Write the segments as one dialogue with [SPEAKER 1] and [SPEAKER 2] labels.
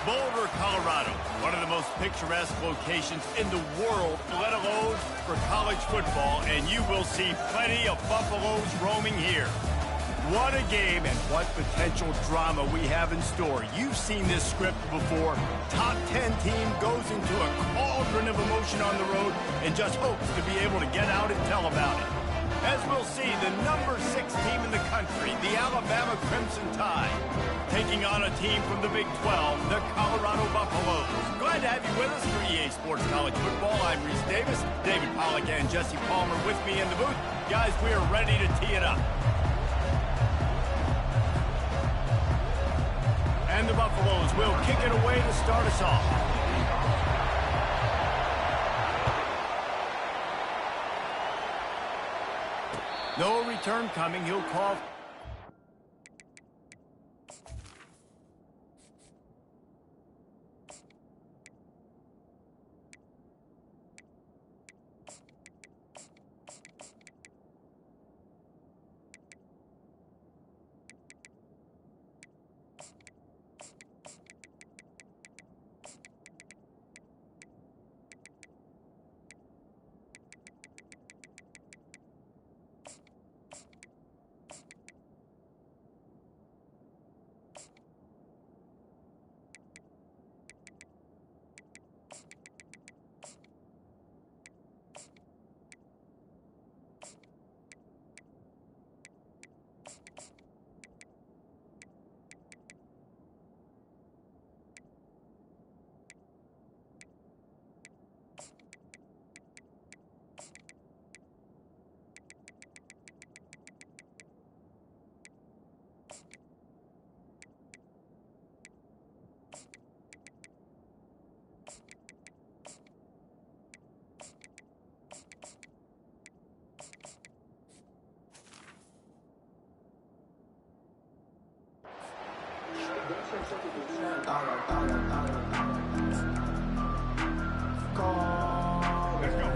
[SPEAKER 1] Boulder, Colorado, one of the most picturesque locations in the world, let alone for college football, and you will see plenty of Buffaloes roaming here. What a game and what potential drama we have in store. You've seen this script before. Top 10 team goes into a cauldron of emotion on the road and just hopes to be able to get out and tell about it. As we'll see, the number 6 team in the country, the Alabama Crimson Tide, taking on a team from the Big 12, the Colorado Buffaloes. Glad to have you with us for EA Sports College Football. I'm Reese Davis, David Pollack and Jesse Palmer with me in the booth. Guys, we are ready to tee it up. And the Buffaloes will kick it away to start us off. No return coming. He'll call.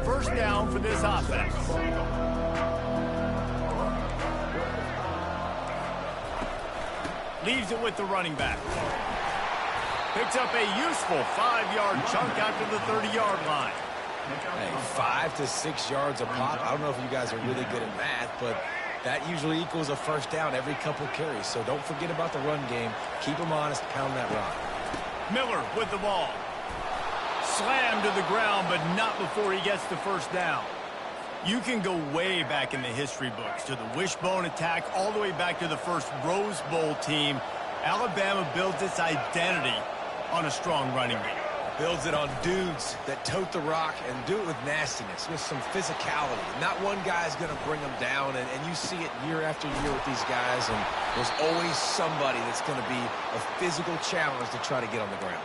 [SPEAKER 1] First down for this offense. Leaves it with the running back. Picks up a useful 5-yard chunk out to the 30-yard line.
[SPEAKER 2] Hey, 5 to 6 yards a pop. I don't know if you guys are really good at math, but that usually equals a first down every couple carries. So don't forget about the run game. Keep them honest, pound that rock.
[SPEAKER 1] Miller with the ball. Slammed to the ground, but not before he gets the first down. You can go way back in the history books to the wishbone attack, all the way back to the first Rose Bowl team. Alabama builds its identity on a strong running game.
[SPEAKER 2] Builds it on dudes that tote the rock and do it with nastiness, with some physicality. Not one guy's going to bring them down, and you see it year after year with these guys, and there's always somebody that's going to be a physical challenge to try to get on the ground.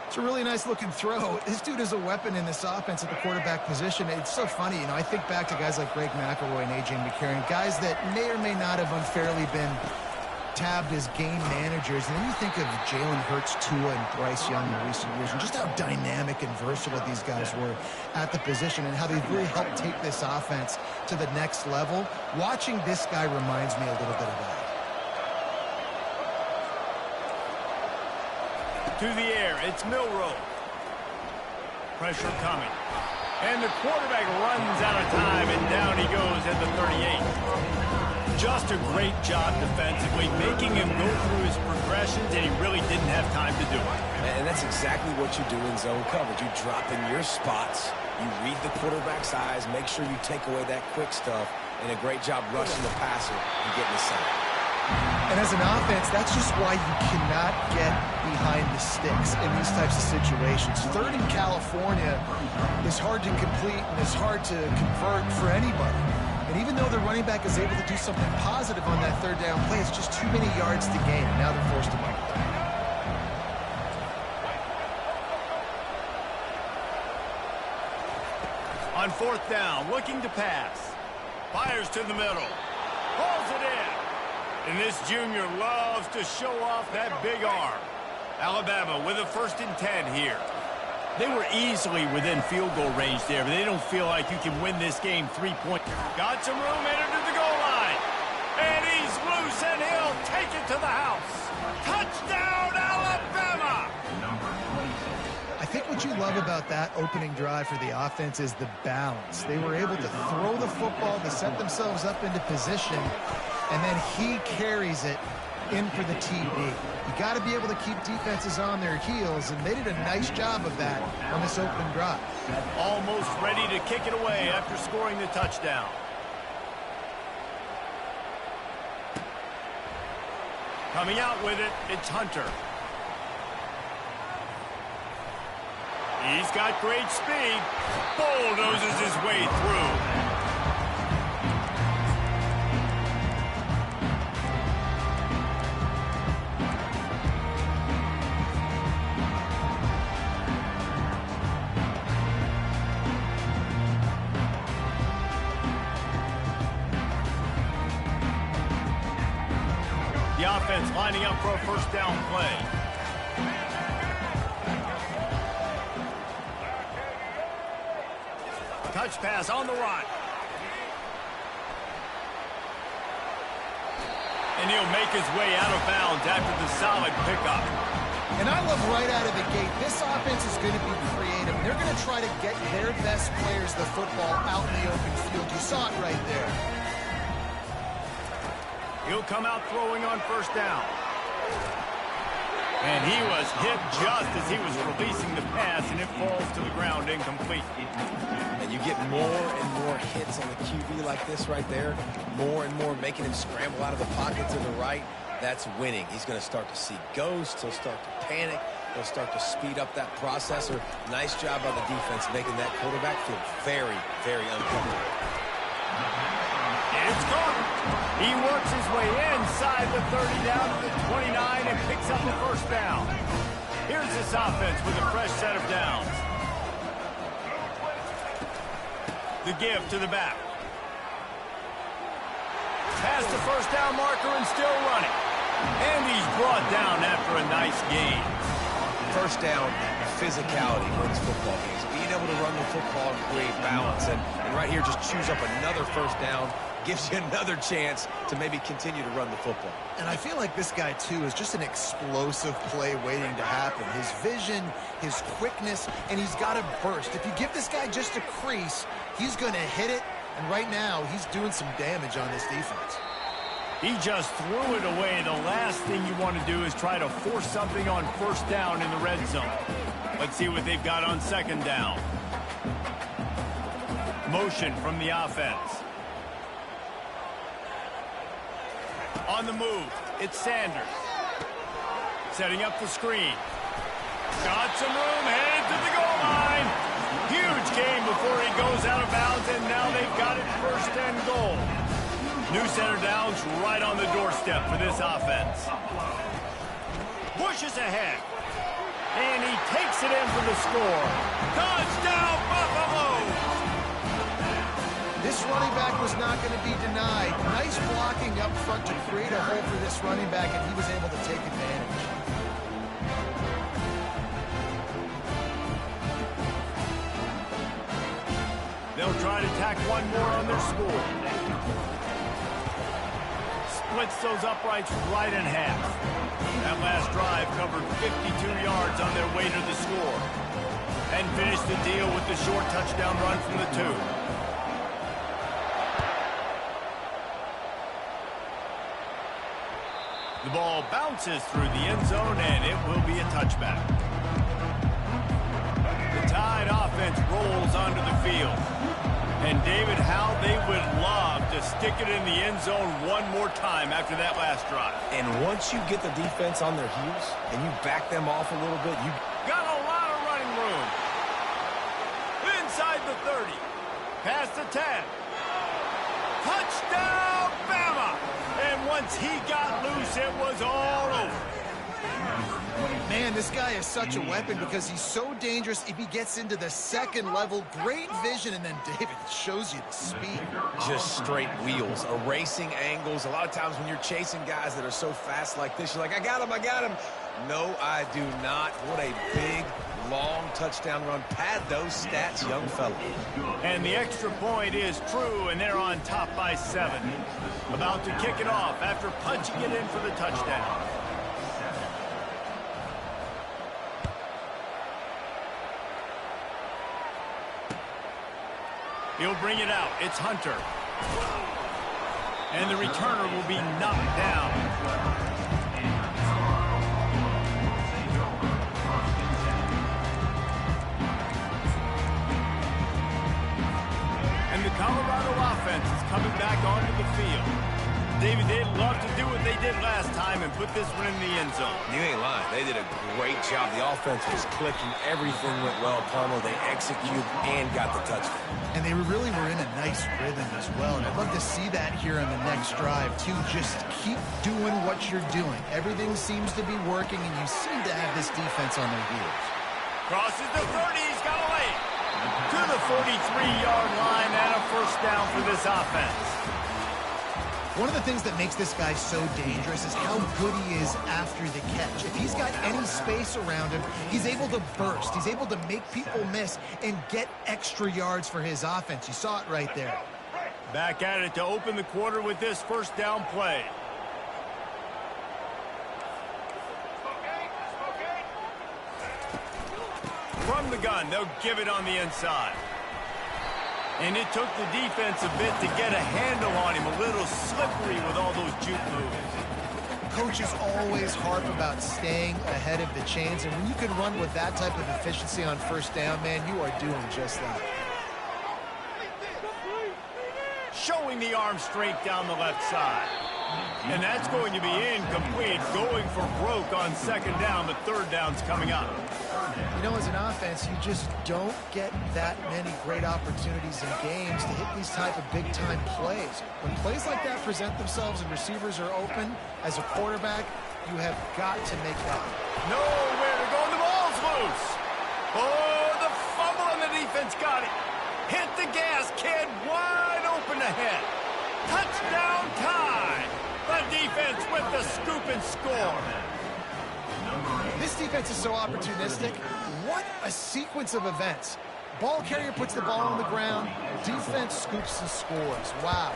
[SPEAKER 3] It's a really nice-looking throw. This dude is a weapon in this offense at the quarterback position. It's so funny, you know, I think back to guys like Greg McElroy and A.J. McCarron, guys that may or may not have unfairly been tabbed as game managers, and then you think of Jalen Hurts, Tua, and Bryce Young in recent years, and just how dynamic and versatile these guys were at the position and how they've really helped take this offense to the next level. Watching this guy reminds me a little bit of that.
[SPEAKER 1] To the air, it's Milroe. Pressure coming. And the quarterback runs out of time, and down he goes at the 38. Just a great job defensively, making him go through his progressions, and he really didn't have time to do it.
[SPEAKER 2] And that's exactly what you do in zone coverage. You drop in your spots, you read the quarterback's eyes, make sure you take away that quick stuff, and a great job rushing the passer and getting the sack.
[SPEAKER 3] And as an offense, that's just why you cannot get behind the sticks in these types of situations. Third in California is hard to complete and is hard to convert for anybody. And even though the running back is able to do something positive on that third down play, it's just too many yards to gain. And now they're forced to punt.
[SPEAKER 1] On fourth down, looking to pass. Fires to the middle. Pulls it in. And this junior loves to show off that big arm. Alabama with a 1st and 10 here. They were easily within field goal range there, but they don't feel like you can win this game 3-point. Got some room, entered to the goal line. And he's loose, and he'll take it to the house. Touchdown, Alabama!
[SPEAKER 3] what you love about that opening drive for the offense is the balance. They were able to throw the football to set themselves up into position, and then he carries it in for the TD. You got to be able to keep defenses on their heels, and they did a nice job of that on this opening drive.
[SPEAKER 1] Almost ready to kick it away after scoring the touchdown. Coming out with it, it's Hunter. He's got great speed. Bulldozes his way through. The offense lining up for a first down play. Touch pass on the run. And he'll make his way out of bounds after the solid pickup.
[SPEAKER 3] And I love right out of the gate, this offense is going to be creative. They're going to try to get their best players the football out in the open field. You saw it right there.
[SPEAKER 1] He'll come out throwing on first down. And he was hit just as he was releasing the pass, and it falls to the ground incomplete.
[SPEAKER 2] And you get more and more hits on the QB like this right there. More and more making him scramble out of the pocket to the right. That's winning. He's going to start to see ghosts. He'll start to panic. He'll start to speed up that processor. Nice job by the defense making that quarterback feel very, very uncomfortable.
[SPEAKER 1] It's gone. He works his way inside the 30 down to the 29 and picks up the first down. Here's this offense with a fresh set of downs. The give to the back. Past the first down marker and still running. And he's brought down after a nice gain.
[SPEAKER 2] First down, physicality wins football games. Being able to run the football and create balance. And right here, just choose up another first down. Gives you another chance to maybe continue to run the football.
[SPEAKER 3] And I feel like this guy, too, is just an explosive play waiting to happen. His vision, his quickness, and he's got a burst. If you give this guy just a crease, he's going to hit it. And right now, he's doing some damage on this defense.
[SPEAKER 1] He just threw it away. The last thing you want to do is try to force something on first down in the red zone. Let's see what they've got on second down. Motion from the offense. On the move, it's Sanders. Setting up the screen. Got some room, headed to the goal line. Huge gain before he goes out of bounds, and now they've got it first and goal. New center downs right on the doorstep for this offense. Pushes ahead. And he takes it in for the score. Touchdown, Buffalo!
[SPEAKER 3] This running back was not going to be denied. Nice blocking up front to create a hole for this running back, and he was able to take advantage.
[SPEAKER 1] They'll try to tack one more on their score. Splits those uprights right in half. That last drive covered 52 yards on their way to the score. And finished the deal with the short touchdown run from the 2. The ball bounces through the end zone, and it will be a touchback. The Tide offense rolls onto the field. And, David, how they would love to stick it in the end zone one more time after that last drive.
[SPEAKER 2] And once you get the defense on their heels and you back them off a little bit, you
[SPEAKER 1] got a lot of running room. Inside the 30. Past the 10. Touchdown, Bama! And once he got loose, it was all over.
[SPEAKER 3] Man, this guy is such a weapon because he's so dangerous if he gets into the second level. Great vision, and then David shows you the speed.
[SPEAKER 2] Just straight wheels, erasing angles. A lot of times when you're chasing guys that are so fast like this, you're like, I got him, I got him. No, I do not. What a big, long touchdown run. Pad those stats, young fella.
[SPEAKER 1] And the extra point is true, and they're on top by 7. About to kick it off after punching it in for the touchdown. He'll bring it out. It's Hunter. And the returner will be knocked down. And the Colorado offense is coming back onto the field. David, they'd love to do what they did last time and put this one in the end zone.
[SPEAKER 2] You ain't lying. They did a great job. The offense was clicking. Everything went well, Palmer. They executed and got the touchdown.
[SPEAKER 3] And they really were in a nice rhythm as well. And I'd love to see that here on the next drive, too. Just keep doing what you're doing. Everything seems to be working, and you seem to have this defense on their heels.
[SPEAKER 1] Crosses the 30. He's got a lane. To the 43-yard line and a first down for this offense.
[SPEAKER 3] One of the things that makes this guy so dangerous is how good he is after the catch. If he's got any space around him, he's able to burst. He's able to make people miss and get extra yards for his offense. You saw it right there.
[SPEAKER 1] Back at it to open the quarter with this first down play. From the gun, they'll give it on the inside. And it took the defense a bit to get a handle on him, a little slippery with all those juke moves.
[SPEAKER 3] Coaches always harp about staying ahead of the chains, and when you can run with that type of efficiency on first down, man, you are doing just that.
[SPEAKER 1] Showing the arm strength down the left side. And that's going to be incomplete, going for broke on second down, but third down's coming up.
[SPEAKER 3] You know, as an offense, you just don't get that many great opportunities in games to hit these type of big-time plays. When plays like that present themselves and receivers are open, as a quarterback, you have got to make that.
[SPEAKER 1] Nowhere to go, the ball's loose. Oh, the fumble on the defense got it. Hit the gas, kid, wide open ahead. Touchdown time. The defense with the scoop and score.
[SPEAKER 3] This defense is so opportunistic. What a sequence of events. Ball carrier puts the ball on the ground. Defense scoops and scores. Wow.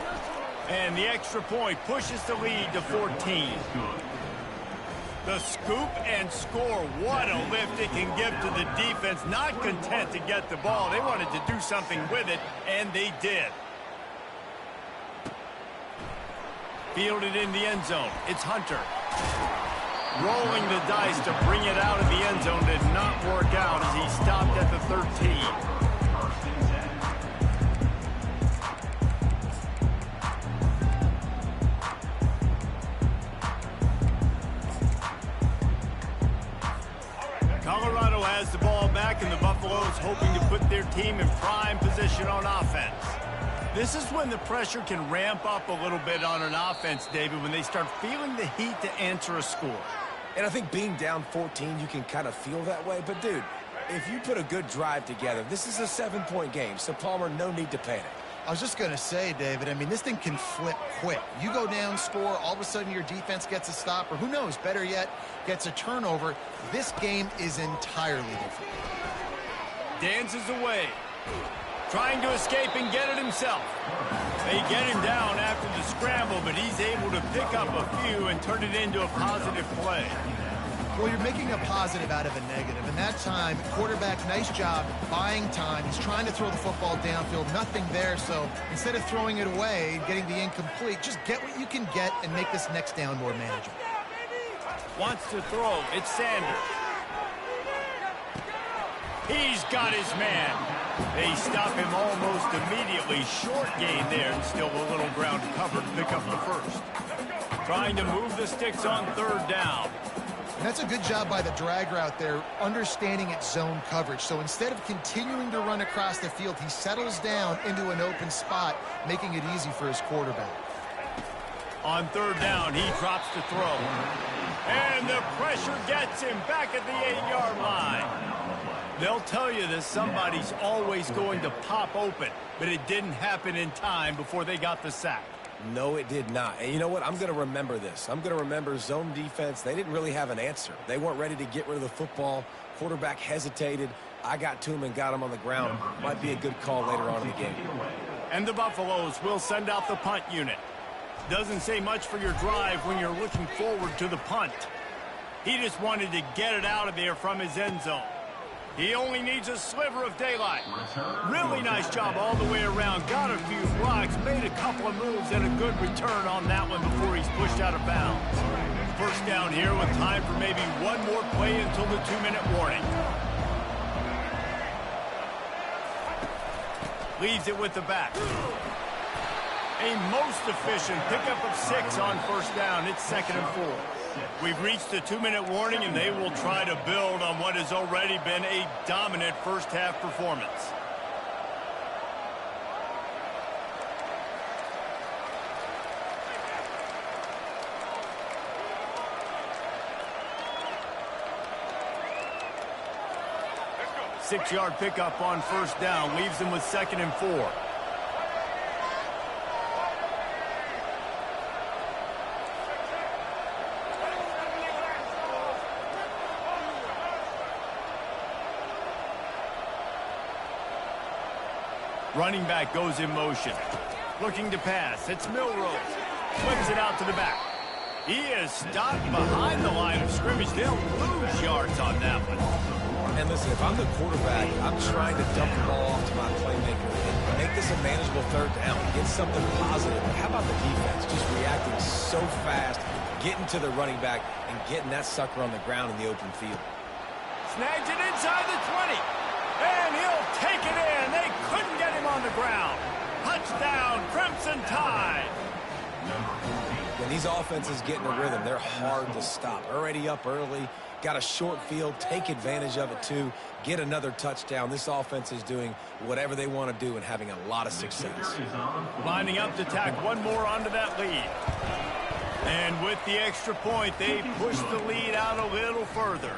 [SPEAKER 1] And the extra point pushes the lead to 14. The scoop and score. What a lift it can give to the defense. Not content to get the ball. They wanted to do something with it, and they did. Fielded in the end zone. It's Hunter. Rolling the dice to bring it out of the end zone did not work out as he stopped at the 13. Colorado has the ball back, and the Buffaloes hoping to put their team in prime position on offense. This is when the pressure can ramp up a little bit on an offense, David, when they start feeling the heat to answer a score.
[SPEAKER 2] And I think being down 14, you can kind of feel that way. But, dude, if you put a good drive together, this is a 7-point game. So, Palmer, no need to panic.
[SPEAKER 3] I was just going to say, David, I mean, this thing can flip quick. You go down, score, all of a sudden your defense gets a stop, or who knows, better yet, gets a turnover. This game is entirely different.
[SPEAKER 1] Dances away. Trying to escape and get it himself. They get him down after the scramble, but he's able to pick up a few and turn it into a positive play.
[SPEAKER 3] Well, you're making a positive out of a negative. And that time, quarterback, nice job buying time. He's trying to throw the football downfield. Nothing there, so instead of throwing it away and getting the incomplete, just get what you can get and make this next down more manageable.
[SPEAKER 1] Wants to throw. It's Sanders. He's got his man. They stop him almost immediately. Short gain there, and still a little ground covered to pick up the first. Trying to move the sticks on third down.
[SPEAKER 3] And that's a good job by the drag route there, understanding its zone coverage. So instead of continuing to run across the field, he settles down into an open spot, making it easy for his quarterback.
[SPEAKER 1] On third down, he drops to throw. And the pressure gets him back at the 8-yard line. They'll tell you that somebody's always going to pop open, but it didn't happen in time before they got the sack.
[SPEAKER 2] No, it did not. And you know what? I'm going to remember this. I'm going to remember zone defense. They didn't really have an answer. They weren't ready to get rid of the football. Quarterback hesitated. I got to him and got him on the ground. Might be a good call later on in the game.
[SPEAKER 1] And the Buffaloes will send out the punt unit. Doesn't say much for your drive when you're looking forward to the punt. He just wanted to get it out of there from his end zone. He only needs a sliver of daylight. Really nice job all the way around. Got a few blocks, made a couple of moves, and a good return on that one before he's pushed out of bounds. First down here with time for maybe one more play until the 2-minute warning. Leaves it with the back. A most efficient pickup of 6 on first down. It's 2nd and 4. We've reached the 2-minute warning, and they will try to build on what has already been a dominant first-half performance. Six-yard pickup on first down leaves them with 2nd and 4. Running back goes in motion. Looking to pass. It's Milrose. Flips it out to the back. He is stopped behind the line of scrimmage. They'll lose yards on that one.
[SPEAKER 2] And listen, if I'm the quarterback, I'm trying to dump the ball off to my playmaker and make this a manageable third down. Get something positive. But how about the defense? Just reacting so fast, getting to the running back, and getting that sucker on the ground in the open field.
[SPEAKER 1] Snags it inside the 20. And he'll take it in. They couldn't get him on the ground. Touchdown, Crimson Tide.
[SPEAKER 2] When these offenses get in a rhythm, they're hard to stop. Already up early, got a short field, take advantage of it too, get another touchdown. This offense is doing whatever they want to do and having a lot of success.
[SPEAKER 1] Lining up to tack one more onto that lead. And with the extra point, they push the lead out a little further.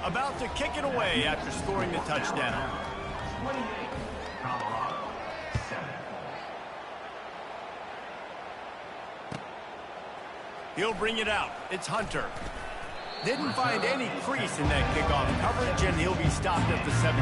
[SPEAKER 1] About to kick it away after scoring the touchdown. He'll bring it out. It's Hunter. Didn't find any crease in that kickoff coverage, and he'll be stopped at the 17.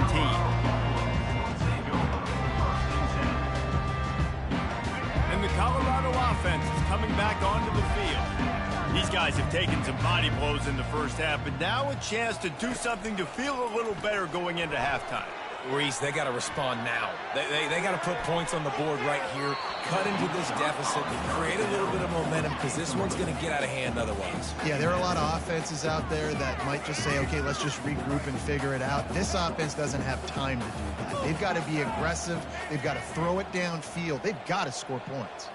[SPEAKER 1] And the Colorado offense is coming back onto the field. These guys have taken some body blows in the first half, but now a chance to do something to feel a little better going into halftime.
[SPEAKER 2] Reese, they got to respond now. They got to put points on the board right here, cut into this deficit, create a little bit of momentum because this one's going to get out of hand otherwise.
[SPEAKER 3] Yeah, there are a lot of offenses out there that might just say, okay, let's just regroup and figure it out. This offense doesn't have time to do that. They've got to be aggressive. They've got to throw it downfield. They've got to score points.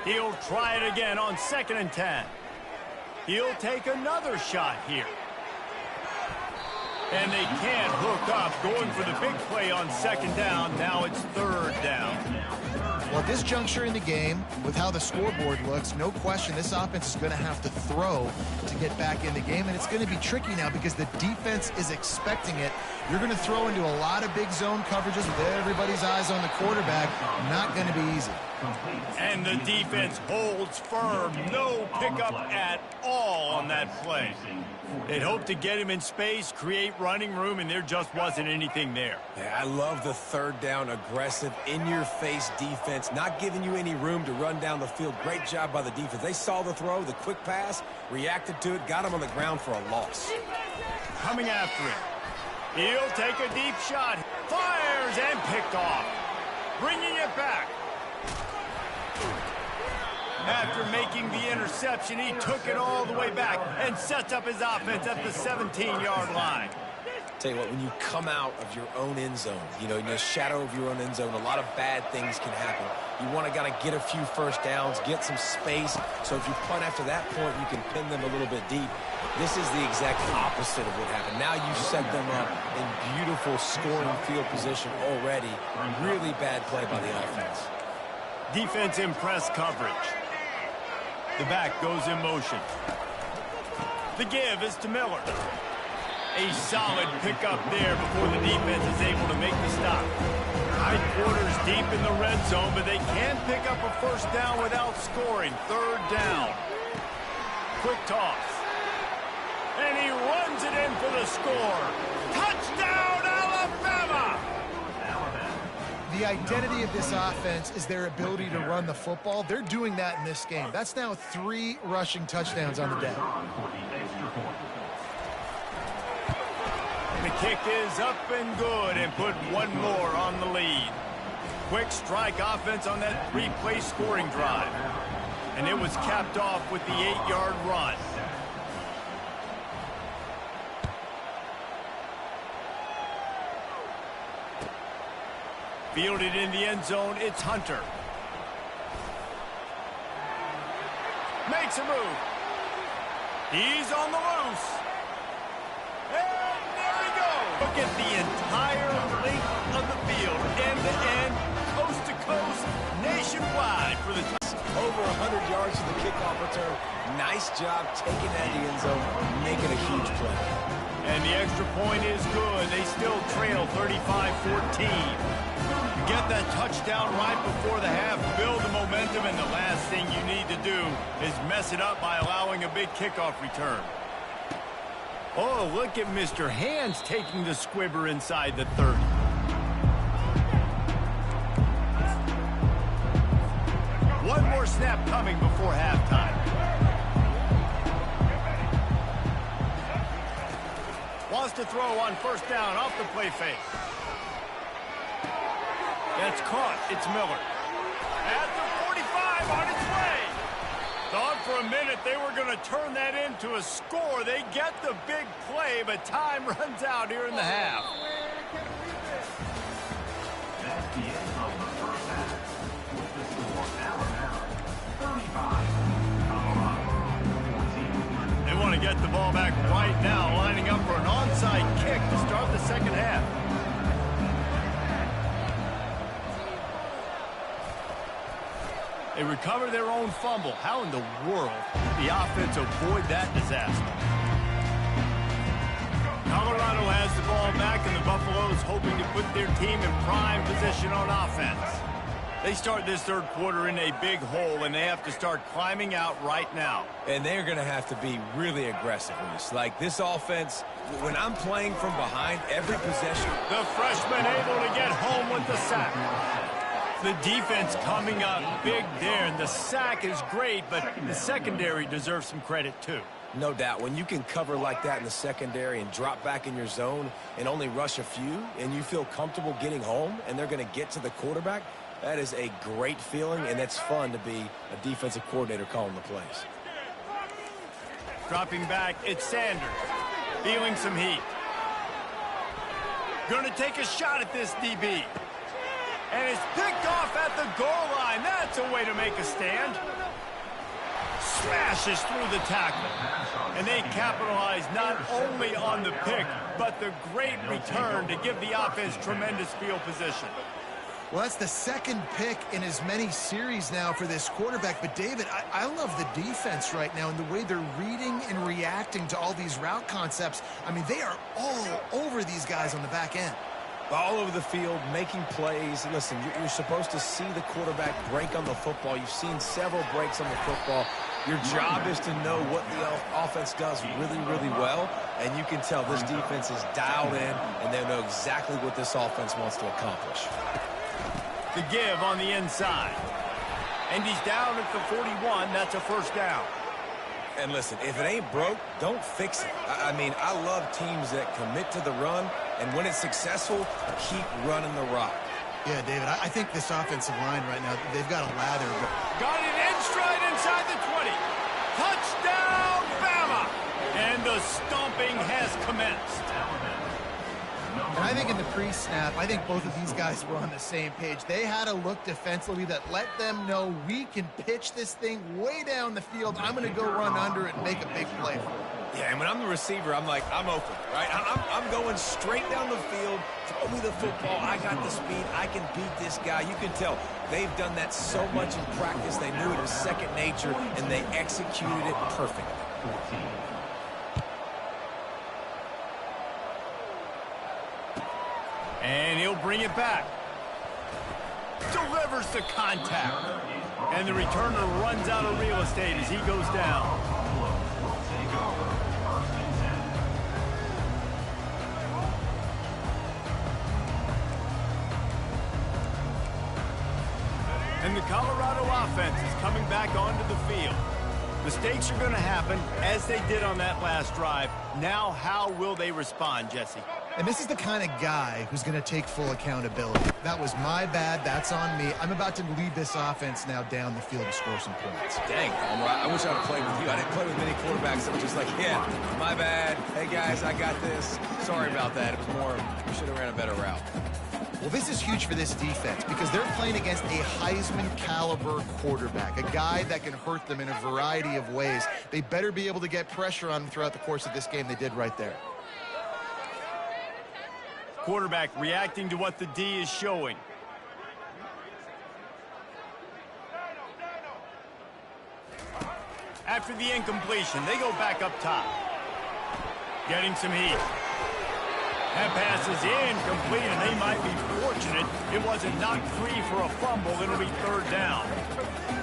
[SPEAKER 1] He'll try it again on 2nd and 10. He'll take another shot here. And they can't hook up, going for the big play on 2nd down. Now it's 3rd down.
[SPEAKER 3] Well, at this juncture in the game, with how the scoreboard looks, no question this offense is going to have to throw to get back in the game, and it's going to be tricky now because the defense is expecting it. You're going to throw into a lot of big zone coverages with everybody's eyes on the quarterback. Not going to be easy.
[SPEAKER 1] And the defense holds firm. No pickup at all on that play. They'd hoped to get him in space, create running room, and there just wasn't anything there.
[SPEAKER 2] Yeah, I love the 3rd down, aggressive, in-your-face defense, not giving you any room to run down the field. Great job by the defense. They saw the throw, the quick pass, reacted to it, got him on the ground for a loss.
[SPEAKER 1] Coming after him. He'll take a deep shot. Fires and picked off. Bringing it back. After making the interception, he took it all the way back and sets up his offense at the 17-yard line.
[SPEAKER 2] Tell you what, when you come out of your own end zone, in the shadow of your own end zone, a lot of bad things can happen. You want to get a few first downs, get some space, so if you punt after that point, you can pin them a little bit deep. This is the exact opposite of what happened. Now you set them up in beautiful scoring field position already. Really bad play by the offense.
[SPEAKER 1] Defense in press coverage. The back goes in motion. The give is to Miller. A solid pickup there before the defense is able to make the stop. High quarters deep in the red zone, but they can pick up a first down without scoring. 3rd down. Quick toss. And he runs it in for the score. Touchdown, Alabama!
[SPEAKER 3] The identity of this offense is their ability to run the football. They're doing that in this game. That's now 3 rushing touchdowns on the day.
[SPEAKER 1] The kick is up and good and put one more on the lead. Quick strike offense on that three-play scoring drive. And it was capped off with the 8-yard run. Fielded in the end zone, it's Hunter. Makes a move. He's on the loose. And there he goes. Look at the entire length of the field, end to end, coast to coast, nationwide for the
[SPEAKER 2] over 100 yards to the kickoff return. Nice job taking that in the end zone, making a huge play.
[SPEAKER 1] And the extra point is good. They still trail 35-14. Get that touchdown right before the half, build the momentum, and the last thing you need to do is mess it up by allowing a big kickoff return. Oh, look at Mr. Hands taking the squibber inside the 30. One more snap coming before halftime. Wants to throw on first down off the play fake. That's caught. It's Miller. At the 45 on its way. Thought for a minute they were going to turn that into a score. They get the big play, but time runs out here in the half.
[SPEAKER 4] That's the end of the first half. With the score now 35.
[SPEAKER 1] They want to get the ball back right now, lining up for an onside kick to start the second half. They recover their own fumble. How in the world did the offense avoid that disaster? Colorado has the ball back, and the Buffaloes hoping to put their team in prime position on offense. They start this third quarter in a big hole, and they have to start climbing out right now.
[SPEAKER 2] And they're going to have to be really aggressive with this. Like this offense, when I'm playing from behind every possession.
[SPEAKER 1] The freshman able to get home with the sack. The defense coming up big there, and the sack is great, but the secondary deserves some credit too.
[SPEAKER 2] No doubt. When you can cover like that in the secondary and drop back in your zone and only rush a few, and you feel comfortable getting home, and they're going to get to the quarterback, that is a great feeling, and it's fun to be a defensive coordinator calling the plays.
[SPEAKER 1] Dropping back, it's Sanders. Feeling some heat. Going to take a shot at this DB. And it's picked off at the goal line. That's a way to make a stand. Smashes through the tackle. And they capitalize not only on the pick, but the great return to give the offense tremendous field position.
[SPEAKER 3] Well, that's the second pick in as many series now for this quarterback. But, David, I love the defense right now and the way they're reading and reacting to all these route concepts. I mean, they are all over these guys on the back end.
[SPEAKER 2] All over the field, making plays. Listen, you're supposed to see the quarterback break on the football. You've seen several breaks on the football. Your job is to know what the offense does really, really well, and you can tell this defense is dialed in, and they know exactly what this offense wants to accomplish.
[SPEAKER 1] The give on the inside. And he's down at the 41. That's a first down.
[SPEAKER 2] And listen, if it ain't broke, don't fix it. I mean, I love teams that commit to the run, and when it's successful, keep running the rock.
[SPEAKER 3] Yeah, David, I think this offensive line right now, they've got a lather.
[SPEAKER 1] Got it in stride inside the 20. Touchdown, Bama! And the stomping has commenced.
[SPEAKER 3] And I think in the pre-snap, I think both of these guys were on the same page. They had a look defensively that let them know we can pitch this thing way down the field. I'm going to go run under it and make a big play for it.
[SPEAKER 2] Yeah, and when I'm the receiver, I'm like, I'm open, right? I'm going straight down the field. Throw me the football. I got the speed. I can beat this guy. You can tell they've done that so much in practice. They knew it was second nature, and they executed it perfectly.
[SPEAKER 1] And he'll bring it back. Delivers the contact. And the returner runs out of real estate as he goes down. And the Colorado offense is coming back onto the field. Mistakes are going to happen, as they did on that last drive. Now, how will they respond, Jesse?
[SPEAKER 3] And this is the kind of guy who's going to take full accountability. That was my bad. That's on me. I'm about to lead this offense now down the field to score some points.
[SPEAKER 2] Dang, Palmer, I wish I would have played with you. I didn't play with many quarterbacks that were just like, yeah, my bad. Hey, guys, I got this. Sorry about that. It was more, we should have ran a better route.
[SPEAKER 3] Well, this is huge for this defense because they're playing against a Heisman-caliber quarterback, a guy that can hurt them in a variety of ways. They better be able to get pressure on them throughout the course of this game. They did right there.
[SPEAKER 1] Quarterback reacting to what the D is showing. After the incompletion, they go back up top. Getting some heat. That pass is incomplete, and they might be fortunate it wasn't knocked free for a fumble. It'll be third down.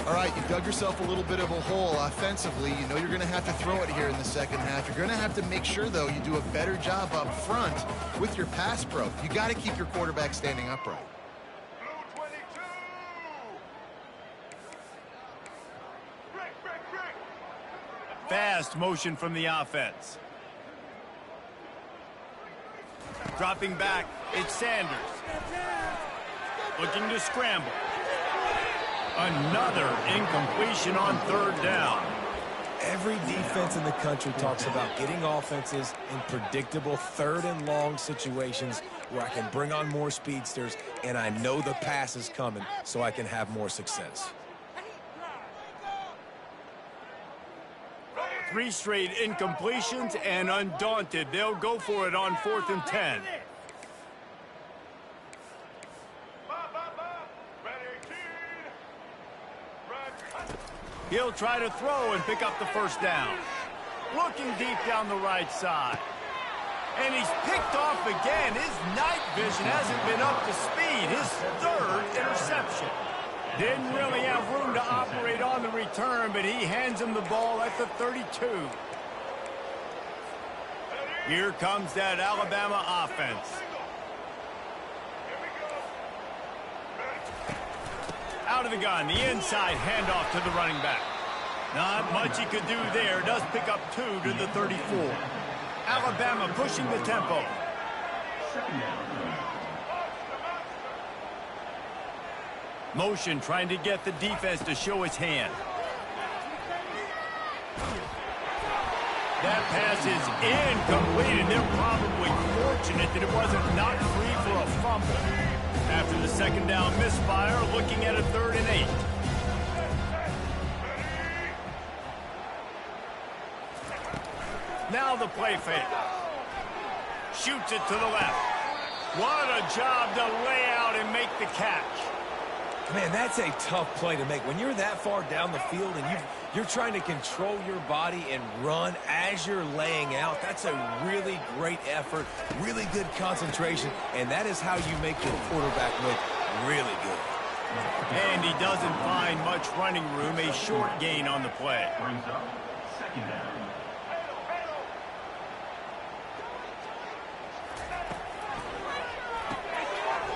[SPEAKER 3] All right, you dug yourself a little bit of a hole offensively. You know you're going to have to throw it here in the second half. You're going to have to make sure, though, you do a better job up front with your pass pro. You got to keep your quarterback standing upright.
[SPEAKER 1] Fast motion from the offense. Dropping back, it's Sanders. Looking to scramble. Another incompletion on third down.
[SPEAKER 2] Every defense in the country talks about getting offenses in predictable third and long situations where I can bring on more speedsters and I know the pass is coming so I can have more success.
[SPEAKER 1] 3 straight incompletions, and undaunted, they'll go for it on 4th and 10. He'll try to throw and pick up the first down. Looking deep down the right side. And he's picked off again. His night vision hasn't been up to speed. His 3rd interception. Didn't really have room to operate on the return, but he hands him the ball at the 32. Here comes that Alabama offense. Out of the gun, the inside handoff to the running back. Not much he could do there. Does pick up 2 to the 34. Alabama pushing the tempo. Motion trying to get the defense to show its hand. That pass is incomplete, and they're probably fortunate that it wasn't knocked free for a fumble. After the second down misfire, looking at a 3rd and 8. Now the play fake. Shoots it to the left. What a job to lay out and make the catch.
[SPEAKER 2] Man, that's a tough play to make. When you're that far down the field and you're trying to control your body and run as you're laying out, that's a really great effort, really good concentration, and that is how you make your quarterback look really good.
[SPEAKER 1] And he doesn't find much running room, a short gain on the play.
[SPEAKER 4] Brings up second down.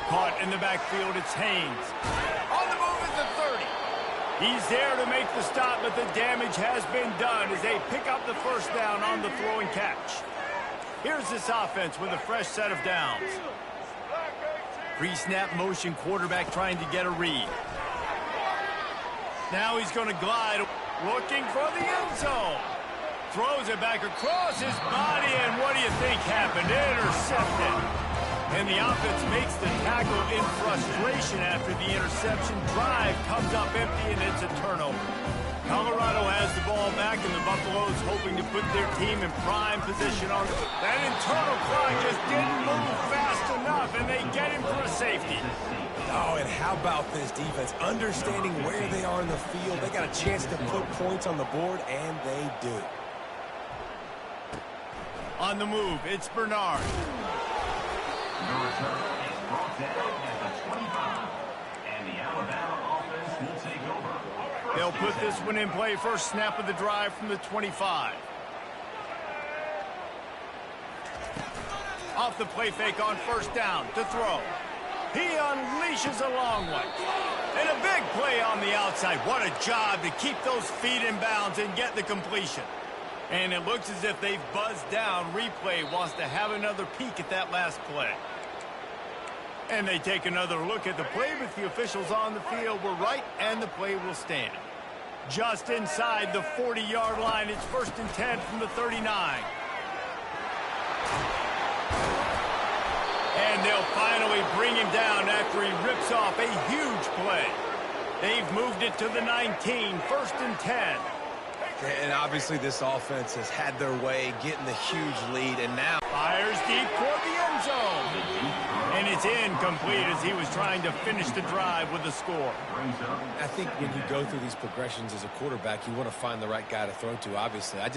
[SPEAKER 1] Caught in the backfield, it's Haynes. On the move is the 30. He's there to make the stop, but the damage has been done as they pick up the first down on the throwing catch. Here's this offense with a fresh set of downs. Pre-snap motion, quarterback trying to get a read. Now he's going to glide, looking for the end zone. Throws it back across his body, and what do you think happened? Intercepted. And the offense makes the tackle in frustration after the interception. Drive comes up empty, and it's a turnover. Colorado has the ball back, and the Buffaloes hoping to put their team in prime position on that internal clock. Just didn't move fast enough, and they get him for a safety.
[SPEAKER 2] Oh, and how about this defense? Understanding where they are in the field. They got a chance to put points on the board, and they do.
[SPEAKER 1] On the move, it's Bernard.
[SPEAKER 4] The return is brought down at the 25, and the Alabama offense will take over.
[SPEAKER 1] They'll put this one in play. First snap of the drive from the 25. Off the play fake on first down to throw. He unleashes a long one. And a big play on the outside. What a job to keep those feet in bounds and get the completion. And it looks as if they've buzzed down. Replay wants to have another peek at that last play. And they take another look at the play, but the officials on the field were right, and the play will stand. Just inside the 40-yard line, it's 1st and 10 from the 39. And they'll finally bring him down after he rips off a huge play. They've moved it to the 19, 1st and 10.
[SPEAKER 2] And obviously this offense has had their way, getting the huge lead, and now
[SPEAKER 1] Fires deep toward the end zone. And it's incomplete as he was trying to finish the drive with a score.
[SPEAKER 2] I think when you go through these progressions as a quarterback, you want to find the right guy to throw to, obviously. I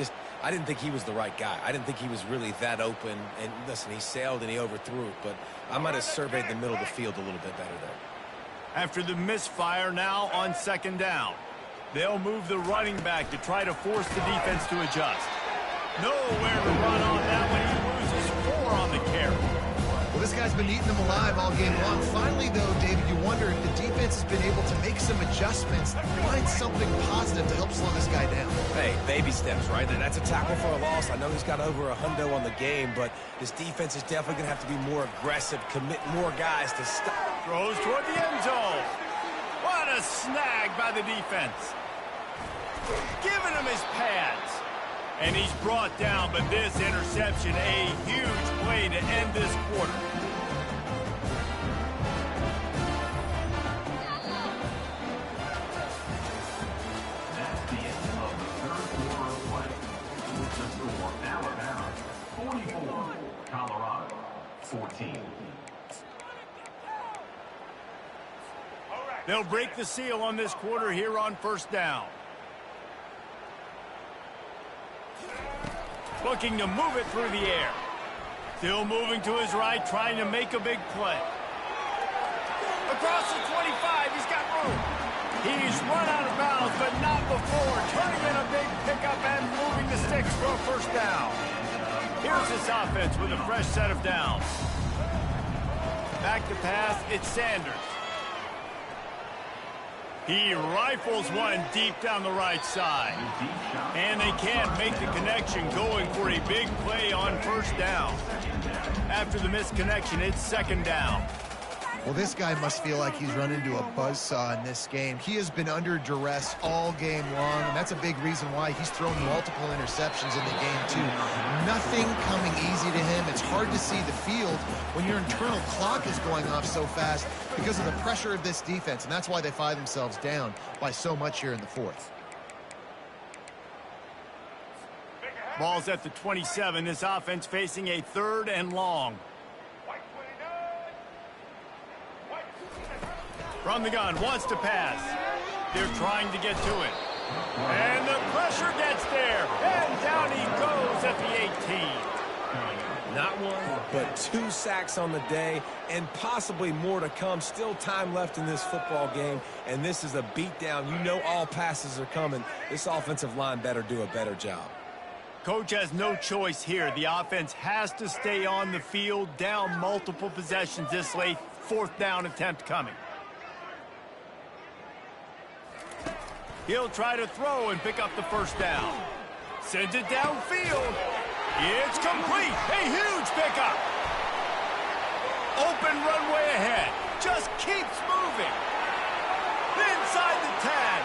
[SPEAKER 2] didn't think he was the right guy. I didn't think he was really that open. And listen, he sailed and he overthrew it, but I might have surveyed the middle of the field a little bit better there.
[SPEAKER 1] After the misfire, now on 2nd down. They'll move the running back to try to force the defense to adjust. Nowhere to run on that one. He loses 4 on the carry.
[SPEAKER 3] Well, this guy's been eating them alive all game long. Finally, though, David, you wonder if the defense has been able to make some adjustments, find something positive to help slow this guy down.
[SPEAKER 2] Hey, baby steps, right? That's a tackle for a loss. I know he's got over $100 on the game, but this defense is definitely going to have to be more aggressive, commit more guys to stop.
[SPEAKER 1] Throws toward the end zone. What a snag by the defense. Giving him his pads. And he's brought down, but this interception, a huge play to end this quarter.
[SPEAKER 4] That's the end of the 3rd quarter of play. With the score, Alabama 44, Colorado 14.
[SPEAKER 1] They'll break the seal on this quarter here on 1st down. Looking to move it through the air. Still moving to his right, trying to make a big play. Across the 25, he's got room. He's run out of bounds, but not before. Turning in a big pickup and moving the sticks for a 1st down. Here's this offense with a fresh set of downs. Back to pass, it's Sanders. He rifles one deep down the right side. And they can't make the connection, going for a big play on 1st down. After the missed connection, it's 2nd down.
[SPEAKER 3] Well, this guy must feel like he's run into a buzzsaw in this game. He has been under duress all game long, and that's a big reason why he's thrown multiple interceptions in the game, too. Nothing coming easy to him. It's hard to see the field when your internal clock is going off so fast because of the pressure of this defense, and that's why they find themselves down by so much here in the 4th.
[SPEAKER 1] Ball's at the 27. This offense facing a 3rd and long. From the gun, wants to pass. They're trying to get to it. And the pressure gets there. And down he goes at the 18.
[SPEAKER 2] Not one, but 2 sacks on the day, and possibly more to come. Still time left in this football game, and this is a beatdown. You know all passes are coming. This offensive line better do a better job.
[SPEAKER 1] Coach has no choice here. The offense has to stay on the field, down multiple possessions this late. 4th down attempt coming. He'll try to throw and pick up the 1st down. Sends it downfield. It's complete. A huge pickup. Open runway ahead. Just keeps moving. Inside the 10.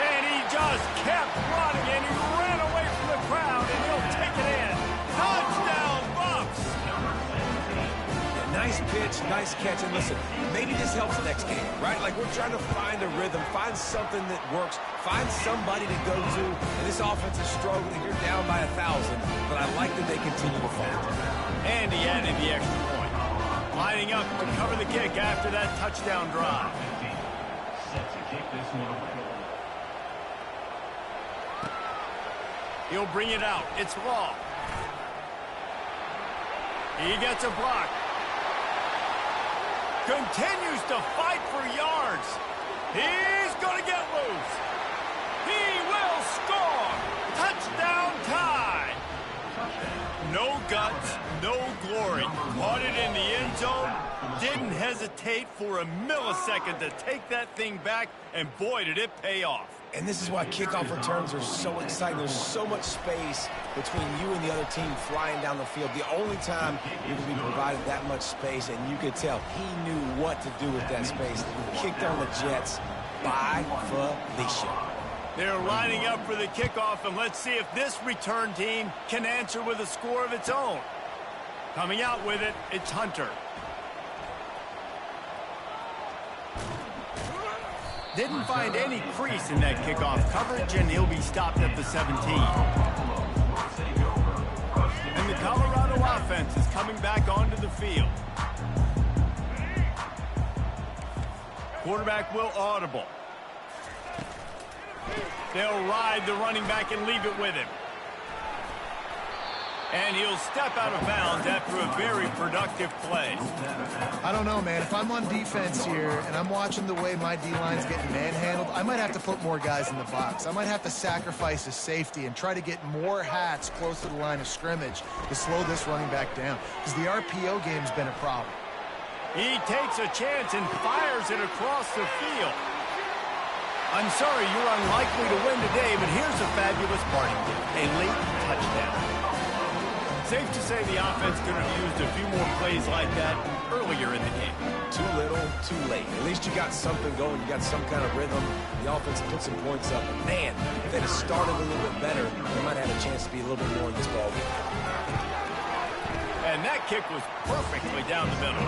[SPEAKER 1] And he just kept running, and he ran away from the crowd, and he'll take it in. Touchdown, Bucks.
[SPEAKER 2] Nice pitch, nice catch, and listen, maybe this helps next game, right? Like, we're trying to find a rhythm, find something that works, find somebody to go to, and this offense is struggling. You're down by 1,000, but I like that they continue to find it.
[SPEAKER 1] And he added the extra point. Lining up to cover the kick after that touchdown drive.
[SPEAKER 4] Set to kick this one away.
[SPEAKER 1] He'll bring it out. It's Law. He gets a block. Continues to fight for yards. He's going to get loose. He will score. Touchdown tie. No guts, no glory. Caught it in the end zone. Didn't hesitate for a millisecond to take that thing back, and boy, did it pay off.
[SPEAKER 2] And this is why kickoff returns are so exciting. There's so much space between you and the other team flying down the field. The only time you can be provided that much space, and you could tell he knew what to do with that space. He kicked on the Jets by Felicia.
[SPEAKER 1] They're lining up for the kickoff, and let's see if this return team can answer with a score of its own. Coming out with it, it's Hunter. Didn't find any crease in that kickoff coverage, and he'll be stopped at the 17. And the Colorado offense is coming back onto the field. Quarterback will audible. They'll ride the running back and leave it with him. And he'll step out of bounds after a very productive play.
[SPEAKER 3] I don't know, man. If I'm on defense here and I'm watching the way my D-line's getting manhandled, I might have to put more guys in the box. I might have to sacrifice his safety and try to get more hats close to the line of scrimmage to slow this running back down, because the RPO game's been a problem.
[SPEAKER 1] He takes a chance and fires it across the field. I'm sorry you're unlikely to win today, but here's a fabulous parting gift, a late touchdown. Safe to say the offense could have used a few more plays like that earlier in the game.
[SPEAKER 2] Too little, too late. At least you got something going. You got some kind of rhythm. The offense put some points up. But man, if they'd have started a little bit better, they might have a chance to be a little bit more in this ballgame.
[SPEAKER 1] And that kick was perfectly down the middle.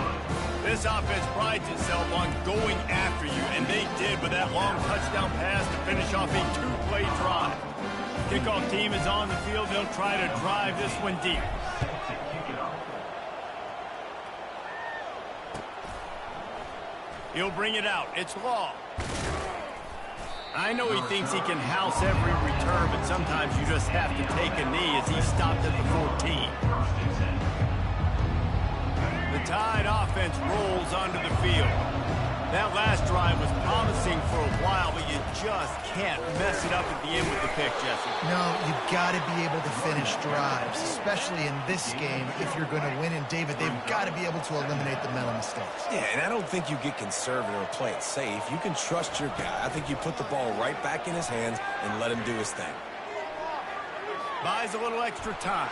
[SPEAKER 1] This offense prides itself on going after you, and they did with that long touchdown pass to finish off a two-play drive. Kickoff team is on the field. They'll try to drive this one deep. He'll bring it out. It's Law. I know he thinks he can house every return, but sometimes you just have to take a knee as he stopped at the 14. The Tide offense rolls onto the field. That last drive was promising for a while, but you just can't mess it up at the end with the pick, Jesse.
[SPEAKER 3] No, you've got to be able to finish drives, especially in this game. If you're going to win, and David, they've got to be able to eliminate the mental mistakes.
[SPEAKER 2] Yeah, and I don't think you get conservative or play it safe. You can trust your guy. I think you put the ball right back in his hands and let him do his thing.
[SPEAKER 1] Buys a little extra time.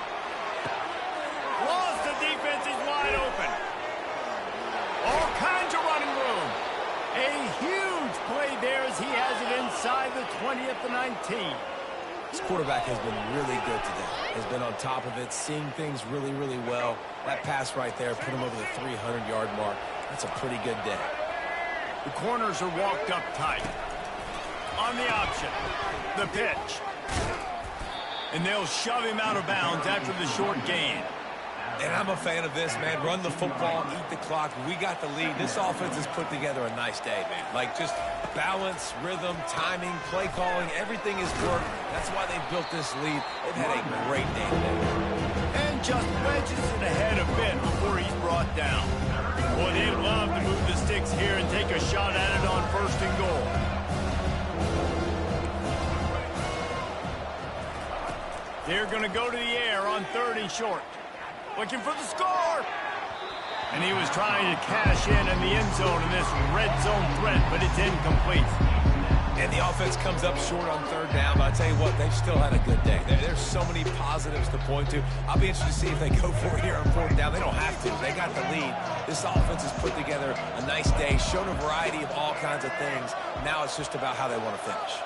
[SPEAKER 1] Lost the defense is wide open. All kinds of running room. A huge play there as he has it inside the 20 at the 19.
[SPEAKER 2] This quarterback has been really good today. Has been on top of it, seeing things really, really well. That pass right there put him over the 300-yard mark. That's a pretty good day.
[SPEAKER 1] The corners are walked up tight. On the option, the pitch. And they'll shove him out of bounds after the short gain.
[SPEAKER 2] And I'm a fan of this, man. Run the football, eat the clock. We got the lead. This offense has put together a nice day, man. Like, just balance, rhythm, timing, play calling, everything has worked. That's why they built this lead. They've had a great day today.
[SPEAKER 1] And just wedges it ahead a bit before he's brought down. Boy, they'd love to move the sticks here and take a shot at it on 1st and goal. They're going to go to the air on 3rd and short. Looking for the score. And he was trying to cash in the end zone in this red zone threat, but it's incomplete.
[SPEAKER 2] And the offense comes up short on 3rd down, but I tell you what, they've still had a good day. There's so many positives to point to. I'll be interested to see if they go for it here on 4th down. They don't have to. They got the lead. This offense has put together a nice day, showed a variety of all kinds of things. Now it's just about how they want to finish.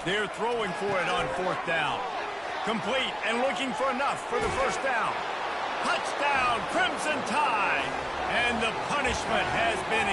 [SPEAKER 1] They're throwing for it on 4th down. Complete and looking for enough for the 1st down. Touchdown, Crimson Tide. And the punishment has been